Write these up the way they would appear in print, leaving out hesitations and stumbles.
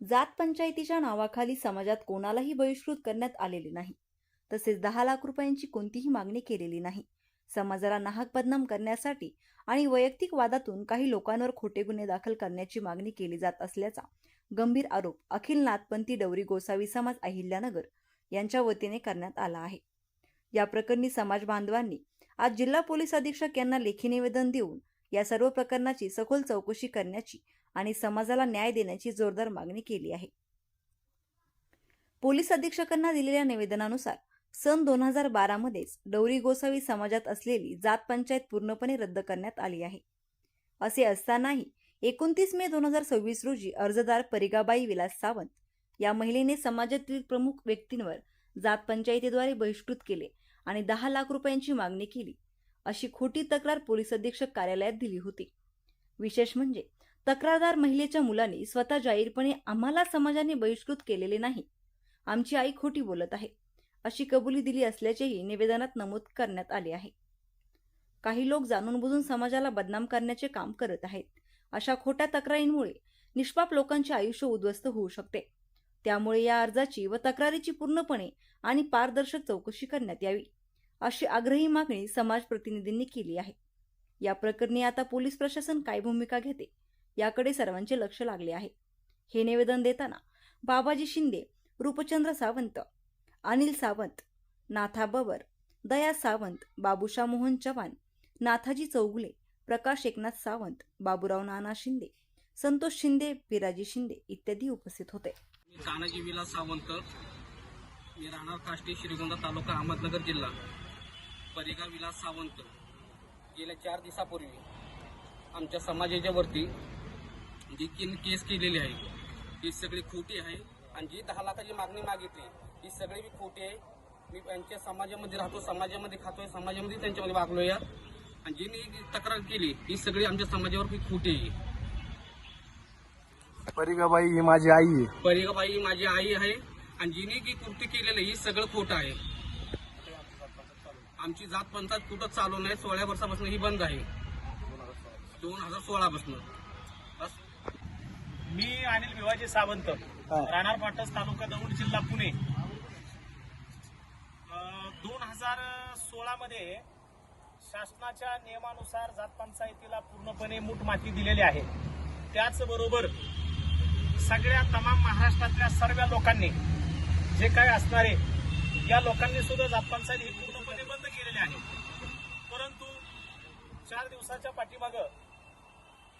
जात पंचायतीच्या नावाखाली समाजात कोणालाही बहिष्कृत करण्यात आलेले नाही, तसेच 10 लाख रुपयांची कोणतीही मागणी केलेली नाही। समाजाला नाहक बदनाम करण्यासाठी आणि वैयक्तिक वादातून काही लोकांवर खोटे गुन्हे दाखल करण्याची मागणी केली जात असल्याचा गंभीर आरोप अखिल नाथपंथी डवरी गोसावी समाज अहिल्यानगर यांच्या वतीने करण्यात आला आहे। या प्रकरणी समाज बांधवांनी आज जिल्हा पोलीस अधीक्षक यांना लेखी निवेदन देऊन या सर्व प्रकरणाची सखोल चौकशी करण्याची आणि समाजाला न्याय देण्याची जोरदार मागणी केली आहे। पोलीस अधीक्षकांना दिलेल्या निवेदनानुसार सन 2012 मध्येच डवरी गोसावी समाजात असलेली जात पंचायत पूर्णपणे रद्द करण्यात आली आहे। असे असतानाही 29 मे 2026 रोजी अर्जदार परिगाबाई विलास सावंत या महिलेने समाजातील प्रमुख व्यक्तींवर जात पंचायतीद्वारे बहिष्कृत केले आणि 10 लाख रुपयांची मागणी केली, अशी खोटी तक्रार पोलीस अधीक्षक कार्यालयात दिली होती। विशेष म्हणजे तक्रारदार महिलेच्या मुलाने स्वतः जाहीरपणे आम्हाला समाजाने बहिष्कृत केलेले नाही, आमची आई खोटी बोलत आहे, अशी कबुली दिली असल्याचेही निवेदनात नमूद करण्यात आले आहे। काही लोक जाणून बुजून समाजाला बदनाम करण्याचे काम करत आहेत। अशा खोट्या तक्रारींमुळे निष्पाप लोकांचे आयुष्य उद्ध्वस्त होऊ शकते। त्यामुळे या अर्जाची व तक्रारीची पूर्णपणे आणि पारदर्शक चौकशी करण्यात यावी, अशी आग्रही मागणी समाज प्रतिनिधींनी केली आहे। या प्रकरणी आता पोलीस प्रशासन काय भूमिका घेते याकडे सर्वांचे लक्ष लागले आहे। हे निवेदन देताना बाबाजी शिंदे, रूपचंद्र सावंत, अनिल सावंत, नाथा बबर, दया सावंत, बाबूशा मोहन चव्हाण, नाथाजी चौगुले, प्रकाश एकनाथ सावंत, बाबूराव नाना शिंदे, संतोष शिंदे, पिराजी शिंदे इत्यादी उपस्थित होते। तानाजी विलास सावंत, मी राहणार काष्टी, श्रीगोंदा तालुका, अहमदनगर जिल्हा। परिगा विलास सावंत गेल्या 4 दिवसापूर्वी आमच्या समाजाच्या वरती जी केस केलेली आहे ती सगळी खोटी आहे आणि जी 10 लाखाची मागणी मागितली ही सगळी खोटी आहे। मी त्यांच्या समाजामध्ये राहतो, समाजामध्ये खातोय, समाजामध्ये त्यांच्यामध्ये वागलोय आणि जी मी तक्रार केली ही सगळी आमच्या समाजावर खोटी आहे। परिगाबाई ही माझी आई आहे। परिगाबाई ही माझी आई आहे आणि जिने जी कृती केलेलं ही सगळं खोटं आहे। आमची जात पंचायत कुठं चालू नाही, 16 वर्षापासून ही बंद आहे, 2016 पासून। मी अनिल भिवाजी सावंत, राहणार पाटस, तालुका दौंड, जिल्हा पुणे। 2016 मध्ये शासनाच्या नियमानुसार जात पंचायतीला पूर्णपणे मूठ माती दिलेली आहे। त्याचबरोबर सगळ्या तमाम महाराष्ट्रातल्या सर्व लोकांनी जे काय असणारे या लोकांनी सुद्धा जात पंचायत ही पूर्णपणे बंद केलेली आहे। परंतु 4 दिवसाच्या पाठीमागं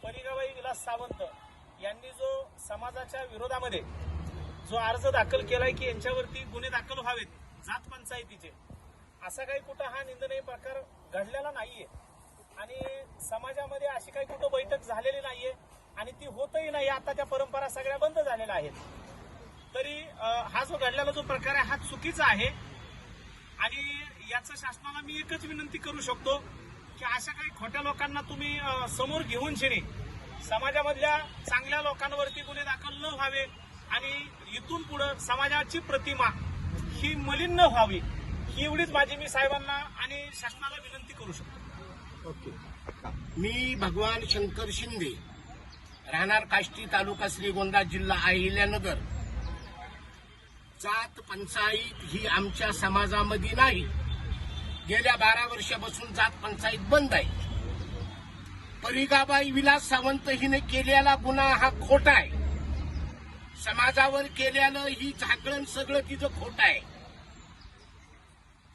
परिगाबाई विलास सावंत यांनी जो समाजाच्या विरोधामध्ये जो अर्ज दाखल केलाय की यांच्यावरती गुन्हे दाखल व्हावेत जात पंचायतीचे, असा काही कुठं हा निंदनीय प्रकार घडलेला नाहीये आणि समाजामध्ये अशी काही कुठं बैठक झालेली नाहीये आणि ती होतही नाही। आता त्या परंपरा सगळ्या बंद झालेल्या आहेत। तरी हा जो घडलेला जो प्रकार आहे हा चुकीचा आहे आणि याचं शासनाला मी एकच विनंती करू शकतो की अशा काही खोट्या लोकांना तुम्ही समोर घेऊन शेणे समाजामधल्या चांगल्या लोकांवरती गुन्हे दाखल न व्हावे आणि इथून पुढे समाजाची प्रतिमा ही मलिन न व्हावी, ही एवढीच माझी मी साहेबांना आणि शासनाला विनंती करू शकतो। ओके। मी भगवान शंकर शिंदे, राहणार काष्टी, तालुका श्रीगोंदा, जिल्हा अहिल्यानगर। जात पंचायत ही आमच्या समाजामध्ये नाही, गेल्या 12 वर्षापासून जात पंचायत बंद आहे। परिगाबाई विलास सावंत हिने केलेला गुन्हा हा खोटा आहे, समाजावर केलेलं ही झाकळण सगळं तिचं खोटं आहे।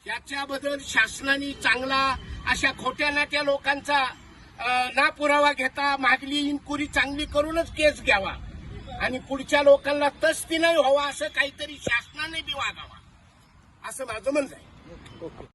याच्याबद्दल शासनाने चांगला अशा खोट्या नाट्या लोकांचा ना पुरावा घेता मागली इन्क्वायरी चांगली करूनच केस घ्यावा आणि पुढच्या लोकांना तस्ती नाही व्हावा असं काहीतरी शासनाने बी वागावा, असं माझं म्हणणं आहे।